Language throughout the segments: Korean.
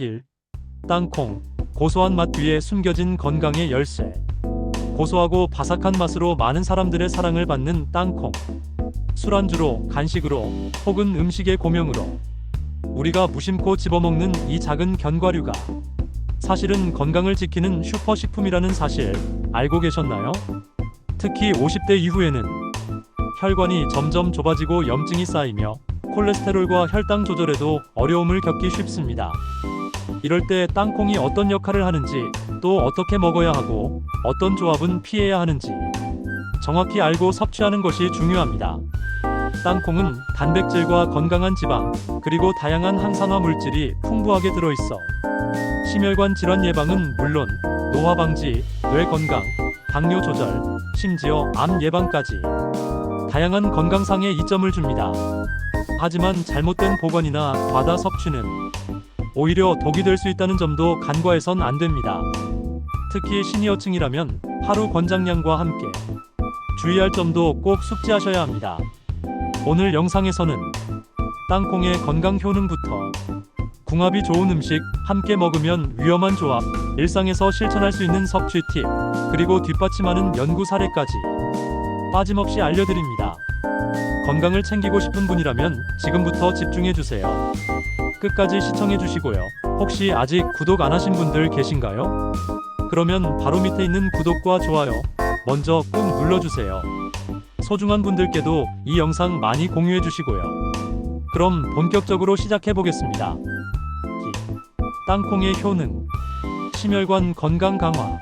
1. 땅콩. 고소한 맛 뒤에 숨겨진 건강의 열쇠. 고소하고 바삭한 맛으로 많은 사람들의 사랑을 받는 땅콩. 술안주로, 간식으로, 혹은 음식의 고명으로 우리가 무심코 집어먹는 이 작은 견과류가 사실은 건강을 지키는 슈퍼식품이라는 사실 알고 계셨나요? 특히 50대 이후에는 혈관이 점점 좁아지고 염증이 쌓이며 콜레스테롤과 혈당 조절에도 어려움을 겪기 쉽습니다. 이럴 때 땅콩이 어떤 역할을 하는지, 또 어떻게 먹어야 하고 어떤 조합은 피해야 하는지 정확히 알고 섭취하는 것이 중요합니다. 땅콩은 단백질과 건강한 지방, 그리고 다양한 항산화 물질이 풍부하게 들어있어 심혈관 질환 예방은 물론 노화 방지, 뇌 건강, 당뇨 조절, 심지어 암 예방까지 다양한 건강상의 이점을 줍니다. 하지만 잘못된 보관이나 과다 섭취는 오히려 독이 될 수 있다는 점도 간과해선 안 됩니다. 특히 시니어층이라면 하루 권장량과 함께 주의할 점도 꼭 숙지하셔야 합니다. 오늘 영상에서는 땅콩의 건강 효능부터 궁합이 좋은 음식, 함께 먹으면 위험한 조합, 일상에서 실천할 수 있는 섭취 팁, 그리고 뒷받침하는 연구 사례까지 빠짐없이 알려드립니다. 건강을 챙기고 싶은 분이라면 지금부터 집중해주세요. 끝까지 시청해주시고요. 혹시 아직 구독 안 하신 분들 계신가요? 그러면 바로 밑에 있는 구독과 좋아요 먼저 꾹 눌러주세요. 소중한 분들께도 이 영상 많이 공유해주시고요. 그럼 본격적으로 시작해보겠습니다. 땅콩의 효능. 심혈관 건강 강화.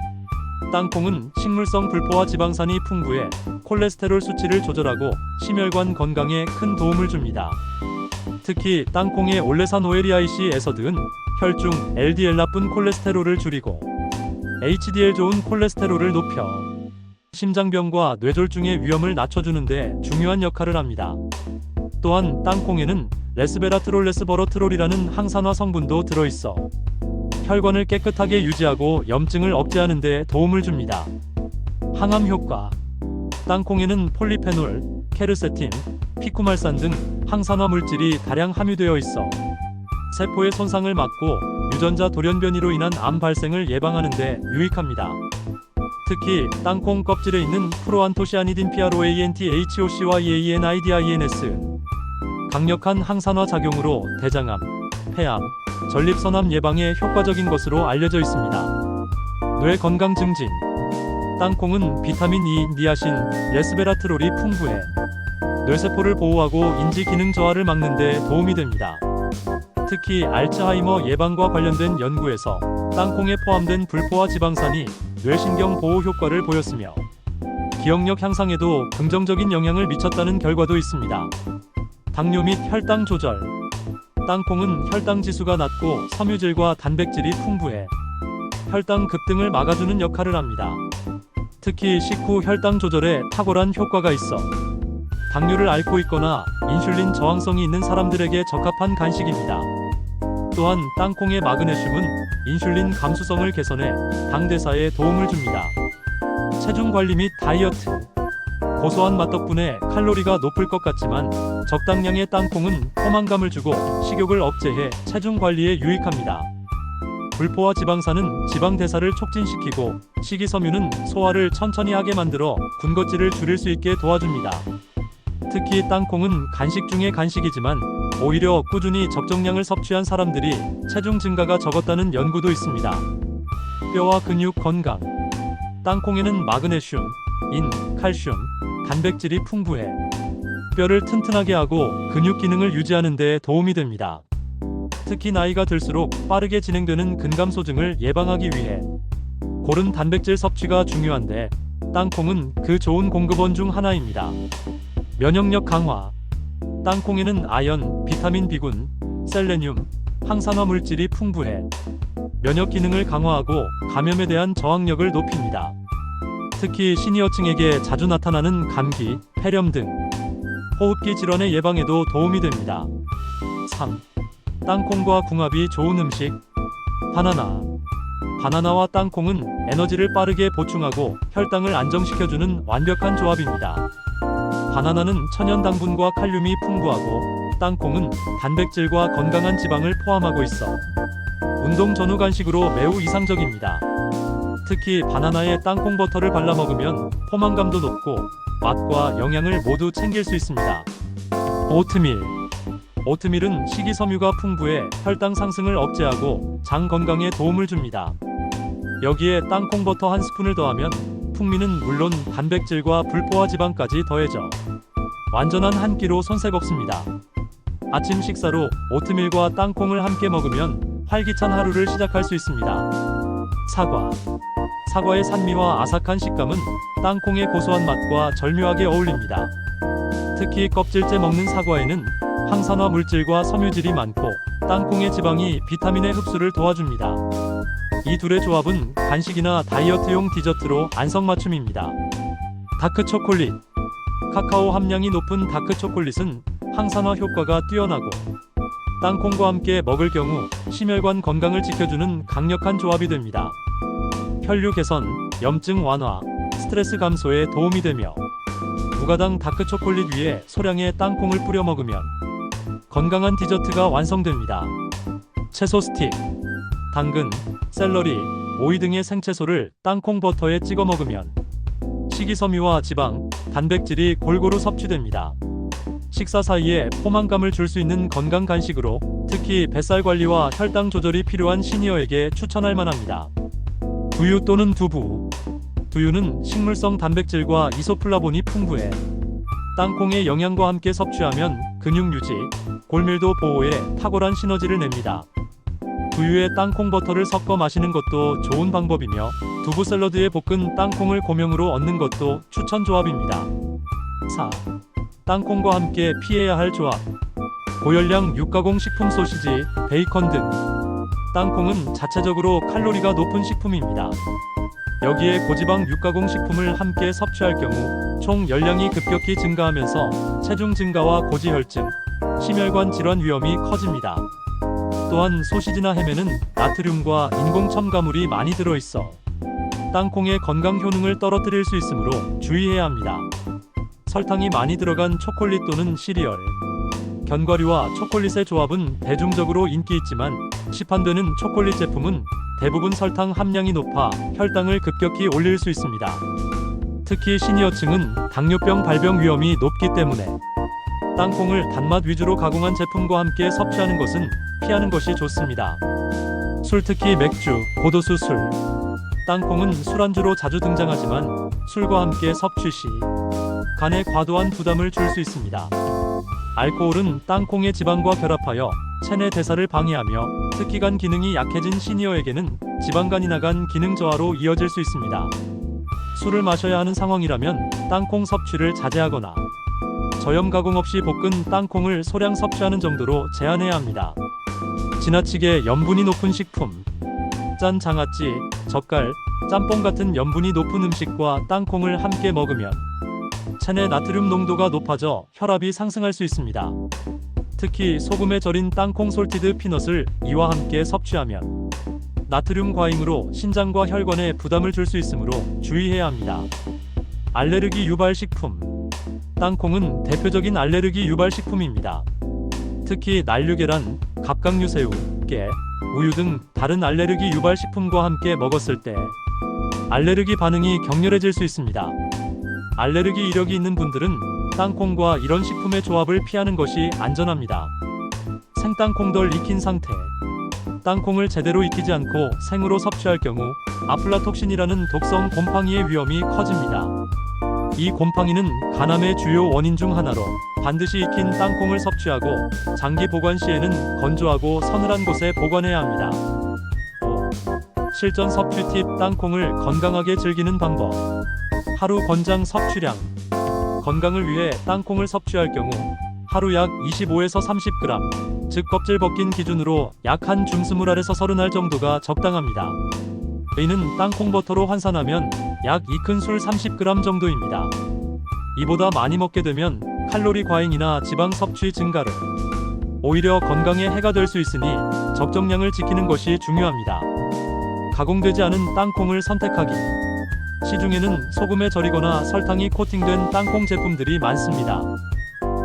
땅콩은 식물성 불포화 지방산이 풍부해 콜레스테롤 수치를 조절하고 심혈관 건강에 큰 도움을 줍니다. 특히 땅콩의 올레산오에리아이시 에서드는 혈중 LDL 나쁜 콜레스테롤을 줄이고 HDL 좋은 콜레스테롤을 높여 심장병과 뇌졸중의 위험을 낮춰주는데 중요한 역할을 합니다. 또한 땅콩에는 레스베라트롤 레스버러트롤이라는 항산화 성분도 들어있어 혈관을 깨끗하게 유지하고 염증을 억제하는 데 도움을 줍니다. 항암 효과. 땅콩에는 폴리페놀, 케르세틴, 피쿠말산 등 항산화 물질이 다량 함유되어 있어 세포의 손상을 막고 유전자 돌연변이로 인한 암 발생을 예방하는 데 유익합니다. 특히 땅콩 껍질에 있는 프로안토시아니딘 PROANTHOC와 EANIDINS은 강력한 항산화 작용으로 대장암, 폐암, 전립선암 예방에 효과적인 것으로 알려져 있습니다. 뇌 건강 증진. 땅콩은 비타민 E, 니아신, 레스베라트롤이 풍부해 뇌세포를 보호하고 인지 기능 저하를 막는 데 도움이 됩니다. 특히 알츠하이머 예방과 관련된 연구에서 땅콩에 포함된 불포화 지방산이 뇌신경 보호 효과를 보였으며 기억력 향상에도 긍정적인 영향을 미쳤다는 결과도 있습니다. 당뇨 및 혈당 조절. 땅콩은 혈당 지수가 낮고 섬유질과 단백질이 풍부해 혈당 급등을 막아주는 역할을 합니다. 특히 식후 혈당 조절에 탁월한 효과가 있어 당뇨를 앓고 있거나 인슐린 저항성이 있는 사람들에게 적합한 간식입니다. 또한 땅콩의 마그네슘은 인슐린 감수성을 개선해 당 대사에 도움을 줍니다. 체중 관리 및 다이어트. 고소한 맛 덕분에 칼로리가 높을 것 같지만 적당량의 땅콩은 포만감을 주고 식욕을 억제해 체중 관리에 유익합니다. 불포화 지방산은 지방 대사를 촉진시키고 식이섬유는 소화를 천천히 하게 만들어 군것질을 줄일 수 있게 도와줍니다. 특히 땅콩은 간식 중의 간식이지만 오히려 꾸준히 적정량을 섭취한 사람들이 체중 증가가 적었다는 연구도 있습니다. 뼈와 근육 건강. 땅콩에는 마그네슘, 인, 칼슘, 단백질이 풍부해 뼈를 튼튼하게 하고 근육 기능을 유지하는 데 도움이 됩니다. 특히 나이가 들수록 빠르게 진행되는 근감소증을 예방하기 위해 고른 단백질 섭취가 중요한데 땅콩은 그 좋은 공급원 중 하나입니다. 면역력 강화. 땅콩에는 아연, 비타민 B군, 셀레늄, 항산화 물질이 풍부해 면역 기능을 강화하고 감염에 대한 저항력을 높입니다. 특히 시니어층에게 자주 나타나는 감기, 폐렴 등 호흡기 질환의 예방에도 도움이 됩니다. 3. 땅콩과 궁합이 좋은 음식. 바나나. 바나나와 땅콩은 에너지를 빠르게 보충하고 혈당을 안정시켜주는 완벽한 조합입니다. 바나나는 천연 당분과 칼륨이 풍부하고 땅콩은 단백질과 건강한 지방을 포함하고 있어 운동 전후 간식으로 매우 이상적입니다. 특히 바나나에 땅콩 버터를 발라 먹으면 포만감도 높고 맛과 영양을 모두 챙길 수 있습니다. 오트밀. 오트밀은 식이섬유가 풍부해 혈당 상승을 억제하고 장 건강에 도움을 줍니다. 여기에 땅콩 버터 한 스푼을 더하면 풍미는 물론 단백질과 불포화 지방까지 더해져 완전한 한 끼로 손색 없습니다. 아침 식사로 오트밀과 땅콩을 함께 먹으면 활기찬 하루를 시작할 수 있습니다. 사과. 사과의 산미와 아삭한 식감은 땅콩의 고소한 맛과 절묘하게 어울립니다. 특히 껍질째 먹는 사과에는 항산화 물질과 섬유질이 많고 땅콩의 지방이 비타민의 흡수를 도와줍니다. 이 둘의 조합은 간식이나 다이어트용 디저트로 안성맞춤입니다. 다크 초콜릿. 카카오 함량이 높은 다크 초콜릿은 항산화 효과가 뛰어나고 땅콩과 함께 먹을 경우 심혈관 건강을 지켜주는 강력한 조합이 됩니다. 혈류 개선, 염증 완화, 스트레스 감소에 도움이 되며 무가당 다크 초콜릿 위에 소량의 땅콩을 뿌려 먹으면 건강한 디저트가 완성됩니다. 채소 스틱. 당근, 샐러리, 오이 등의 생채소를 땅콩 버터에 찍어 먹으면 식이섬유와 지방, 단백질이 골고루 섭취됩니다. 식사 사이에 포만감을 줄 수 있는 건강 간식으로 특히 뱃살 관리와 혈당 조절이 필요한 시니어에게 추천할 만합니다. 두유 또는 두부. 두유는 식물성 단백질과 이소플라본이 풍부해 땅콩의 영양과 함께 섭취하면 근육 유지, 골밀도 보호에 탁월한 시너지를 냅니다. 두유에 땅콩 버터를 섞어 마시는 것도 좋은 방법이며 두부 샐러드에 볶은 땅콩을 고명으로 얻는 것도 추천 조합입니다. 4. 땅콩과 함께 피해야 할 조합. 고열량 육가공 식품 소시지, 베이컨 등. 땅콩은 자체적으로 칼로리가 높은 식품입니다. 여기에 고지방 육가공 식품을 함께 섭취할 경우 총 열량이 급격히 증가하면서 체중 증가와 고지혈증, 심혈관 질환 위험이 커집니다. 또한 소시지나 햄에는 나트륨과 인공 첨가물이 많이 들어있어 땅콩의 건강 효능을 떨어뜨릴 수 있으므로 주의해야 합니다. 설탕이 많이 들어간 초콜릿 또는 시리얼. 견과류와 초콜릿의 조합은 대중적으로 인기 있지만 시판되는 초콜릿 제품은 대부분 설탕 함량이 높아 혈당을 급격히 올릴 수 있습니다. 특히 시니어층은 당뇨병 발병 위험이 높기 때문에 땅콩을 단맛 위주로 가공한 제품과 함께 섭취하는 것은 피하는 것이 좋습니다. 술, 특히 맥주, 고도수 술. 땅콩은 술안주로 자주 등장하지만 술과 함께 섭취 시 간에 과도한 부담을 줄 수 있습니다. 알코올은 땅콩의 지방과 결합하여 체내 대사를 방해하며 특히 간 기능이 약해진 시니어에게는 지방간이 나간 기능 저하로 이어질 수 있습니다. 술을 마셔야 하는 상황이라면 땅콩 섭취를 자제하거나 저염 가공 없이 볶은 땅콩을 소량 섭취하는 정도로 제한해야 합니다. 지나치게 염분이 높은 식품. 짠, 장아찌, 젓갈, 짬뽕 같은 염분이 높은 음식과 땅콩을 함께 먹으면 체내 나트륨 농도가 높아져 혈압이 상승할 수 있습니다. 특히 소금에 절인 땅콩 솔티드 피넛을 이와 함께 섭취하면 나트륨 과잉으로 신장과 혈관에 부담을 줄 수 있으므로 주의해야 합니다. 알레르기 유발 식품. 땅콩은 대표적인 알레르기 유발 식품입니다. 특히 난류계란, 갑각류 새우, 깨, 우유 등 다른 알레르기 유발 식품과 함께 먹었을 때 알레르기 반응이 격렬해질 수 있습니다. 알레르기 이력이 있는 분들은 땅콩과 이런 식품의 조합을 피하는 것이 안전합니다. 생땅콩 덜 익힌 상태. 땅콩을 제대로 익히지 않고 생으로 섭취할 경우 아플라톡신이라는 독성 곰팡이의 위험이 커집니다. 이 곰팡이는 간암의 주요 원인 중 하나로 반드시 익힌 땅콩을 섭취하고 장기 보관 시에는 건조하고 서늘한 곳에 보관해야 합니다. 5. 실전 섭취 팁. 땅콩을 건강하게 즐기는 방법. 하루 권장 섭취량. 건강을 위해 땅콩을 섭취할 경우 하루 약 25에서 30g, 즉 껍질 벗긴 기준으로 약 한 줌 20알에서 30알 정도가 적당합니다. 이는 땅콩 버터로 환산하면 약 2큰술 30g 정도입니다. 이보다 많이 먹게 되면 칼로리 과잉이나 지방 섭취 증가로 오히려 건강에 해가 될 수 있으니 적정량을 지키는 것이 중요합니다. 가공되지 않은 땅콩을 선택하기. 시중에는 소금에 절이거나 설탕이 코팅된 땅콩 제품들이 많습니다.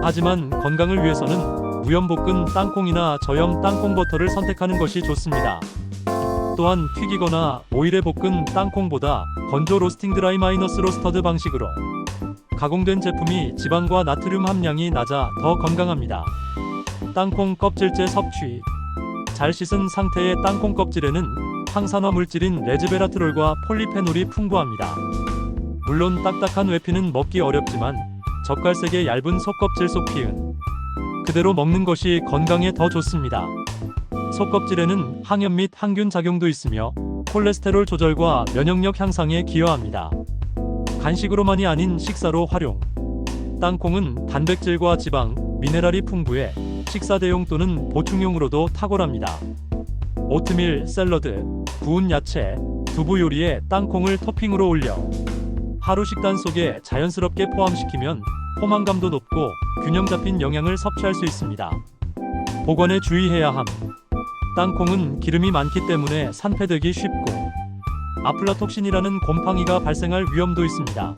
하지만 건강을 위해서는 우염 볶은 땅콩이나 저염 땅콩 버터를 선택하는 것이 좋습니다. 또한 튀기거나 오일에 볶은 땅콩보다 건조 로스팅 드라이 마이너스 로스터드 방식으로 가공된 제품이 지방과 나트륨 함량이 낮아 더 건강합니다. 땅콩 껍질째 섭취. 잘 씻은 상태의 땅콩 껍질에는 항산화 물질인 레즈베라트롤과 폴리페놀이 풍부합니다. 물론 딱딱한 외피는 먹기 어렵지만 젓갈색의 얇은 속껍질 속피은 그대로 먹는 것이 건강에 더 좋습니다. 속껍질에는 항염 및 항균 작용도 있으며 콜레스테롤 조절과 면역력 향상에 기여합니다. 간식으로만이 아닌 식사로 활용. 땅콩은 단백질과 지방, 미네랄이 풍부해 식사 대용 또는 보충용으로도 탁월합니다. 오트밀, 샐러드, 구운 야채, 두부 요리에 땅콩을 토핑으로 올려 하루 식단 속에 자연스럽게 포함시키면 포만감도 높고 균형 잡힌 영양을 섭취할 수 있습니다. 보관에 주의해야 함. 땅콩은 기름이 많기 때문에 산패되기 쉽고 아플라톡신이라는 곰팡이가 발생할 위험도 있습니다.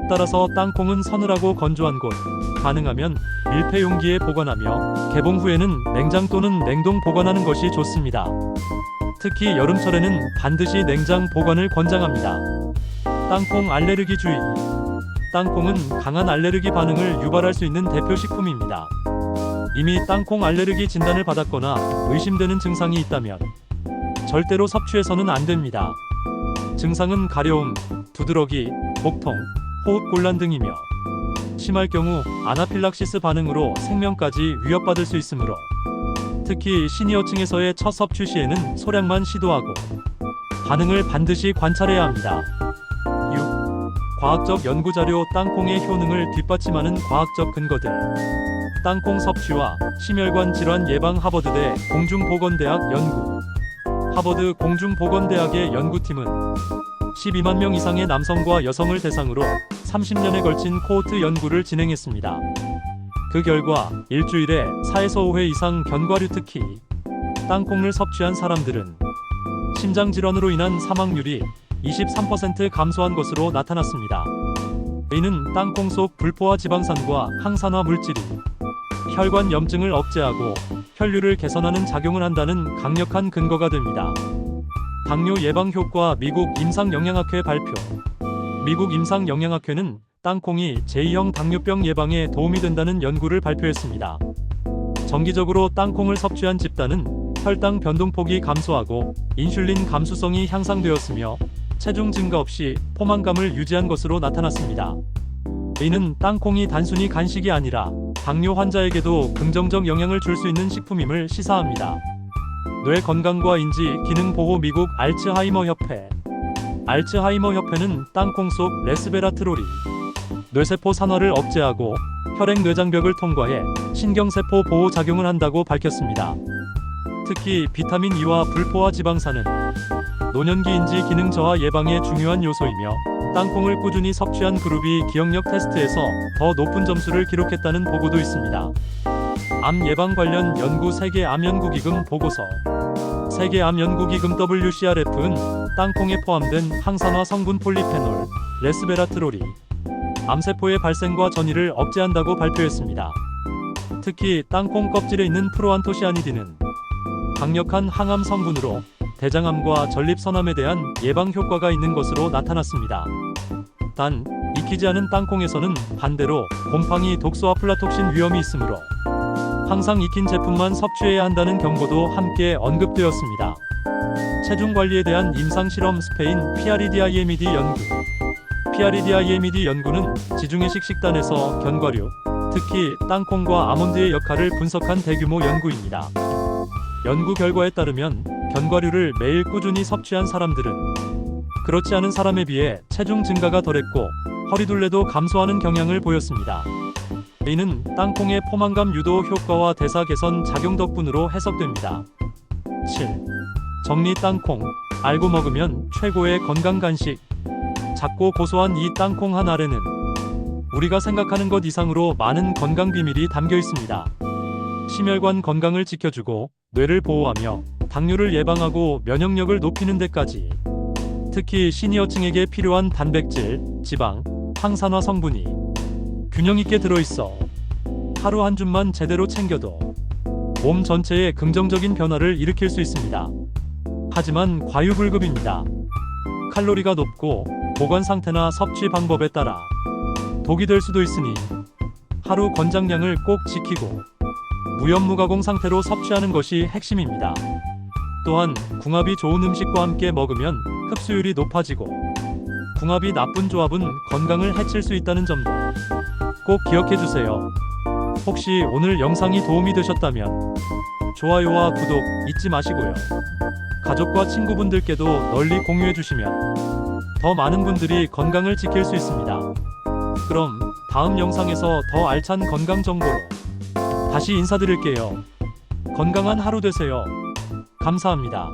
따라서 땅콩은 서늘하고 건조한 곳, 가능하면 밀폐 용기에 보관하며 개봉 후에는 냉장 또는 냉동 보관하는 것이 좋습니다. 특히 여름철에는 반드시 냉장 보관을 권장합니다. 땅콩 알레르기 주의. 땅콩은 강한 알레르기 반응을 유발할 수 있는 대표 식품입니다. 이미 땅콩 알레르기 진단을 받았거나 의심되는 증상이 있다면 절대로 섭취해서는 안 됩니다. 증상은 가려움, 두드러기, 복통, 호흡 곤란 등이며 심할 경우 아나필락시스 반응으로 생명까지 위협받을 수 있으므로 특히 시니어층에서의 첫 섭취 시에는 소량만 시도하고 반응을 반드시 관찰해야 합니다. 6. 과학적 연구자료. 땅콩의 효능을 뒷받침하는 과학적 근거들. 땅콩 섭취와 심혈관 질환 예방. 하버드대 공중보건대학 연구. 하버드 공중보건대학의 연구팀은 12만 명 이상의 남성과 여성을 대상으로 30년에 걸친 코호트 연구를 진행했습니다. 그 결과 일주일에 4에서 5회 이상 견과류, 특히 땅콩을 섭취한 사람들은 심장질환으로 인한 사망률이 23% 감소한 것으로 나타났습니다. 이는 땅콩 속 불포화 지방산과 항산화 물질이 혈관 염증을 억제하고 혈류를 개선하는 작용을 한다는 강력한 근거가 됩니다. 당뇨 예방 효과. 미국 임상영양학회 발표. 미국 임상영양학회는 땅콩이 제2형 당뇨병 예방에 도움이 된다는 연구를 발표했습니다. 정기적으로 땅콩을 섭취한 집단은 혈당 변동폭이 감소하고 인슐린 감수성이 향상되었으며 체중 증가 없이 포만감을 유지한 것으로 나타났습니다. 이는 땅콩이 단순히 간식이 아니라 당뇨 환자에게도 긍정적 영향을 줄 수 있는 식품임을 시사합니다. 뇌 건강과 인지 기능 보호. 미국 알츠하이머 협회. 알츠하이머 협회는 땅콩 속 레스베라트롤이 뇌세포 산화를 억제하고 혈액 뇌장벽을 통과해 신경세포 보호 작용을 한다고 밝혔습니다. 특히 비타민 E와 불포화 지방산은 노년기 인지 기능 저하 예방에 중요한 요소이며 땅콩을 꾸준히 섭취한 그룹이 기억력 테스트에서 더 높은 점수를 기록했다는 보고도 있습니다. 암 예방 관련 연구. 세계암연구기금 보고서. 세계암연구기금 WCRF는 땅콩에 포함된 항산화 성분 폴리페놀, 레스베라트롤이 암세포의 발생과 전이를 억제한다고 발표했습니다. 특히 땅콩 껍질에 있는 프로안토시아니딘은 강력한 항암 성분으로 대장암과 전립선암에 대한 예방 효과가 있는 것으로 나타났습니다. 단, 익히지 않은 땅콩에서는 반대로 곰팡이, 독소, 아플라톡신 위험이 있으므로 항상 익힌 제품만 섭취해야 한다는 경고도 함께 언급되었습니다. 체중 관리에 대한 임상실험. 스페인 PREDIMED 연구. PREDIMED 연구는 지중해식 식단에서 견과류, 특히 땅콩과 아몬드의 역할을 분석한 대규모 연구입니다. 연구 결과에 따르면 견과류를 매일 꾸준히 섭취한 사람들은 그렇지 않은 사람에 비해 체중 증가가 덜했고 허리둘레도 감소하는 경향을 보였습니다. 이는 땅콩의 포만감 유도 효과와 대사 개선 작용 덕분으로 해석됩니다. 7. 정리. 땅콩 알고 먹으면 최고의 건강 간식. 작고 고소한 이 땅콩 한 알에는 우리가 생각하는 것 이상으로 많은 건강 비밀이 담겨 있습니다. 심혈관 건강을 지켜주고 뇌를 보호하며 당뇨를 예방하고 면역력을 높이는 데까지 특히 시니어층에게 필요한 단백질, 지방, 항산화 성분이 균형 있게 들어있어 하루 한 줌만 제대로 챙겨도 몸 전체에 긍정적인 변화를 일으킬 수 있습니다. 하지만 과유불급입니다. 칼로리가 높고 보관 상태나 섭취 방법에 따라 독이 될 수도 있으니 하루 권장량을 꼭 지키고 무염무가공 상태로 섭취하는 것이 핵심입니다. 또한 궁합이 좋은 음식과 함께 먹으면 흡수율이 높아지고 궁합이 나쁜 조합은 건강을 해칠 수 있다는 점도 꼭 기억해 주세요. 혹시 오늘 영상이 도움이 되셨다면 좋아요와 구독 잊지 마시고요. 가족과 친구분들께도 널리 공유해 주시면 더 많은 분들이 건강을 지킬 수 있습니다. 그럼 다음 영상에서 더 알찬 건강 정보로 다시 인사드릴게요. 건강한 하루 되세요. 감사합니다.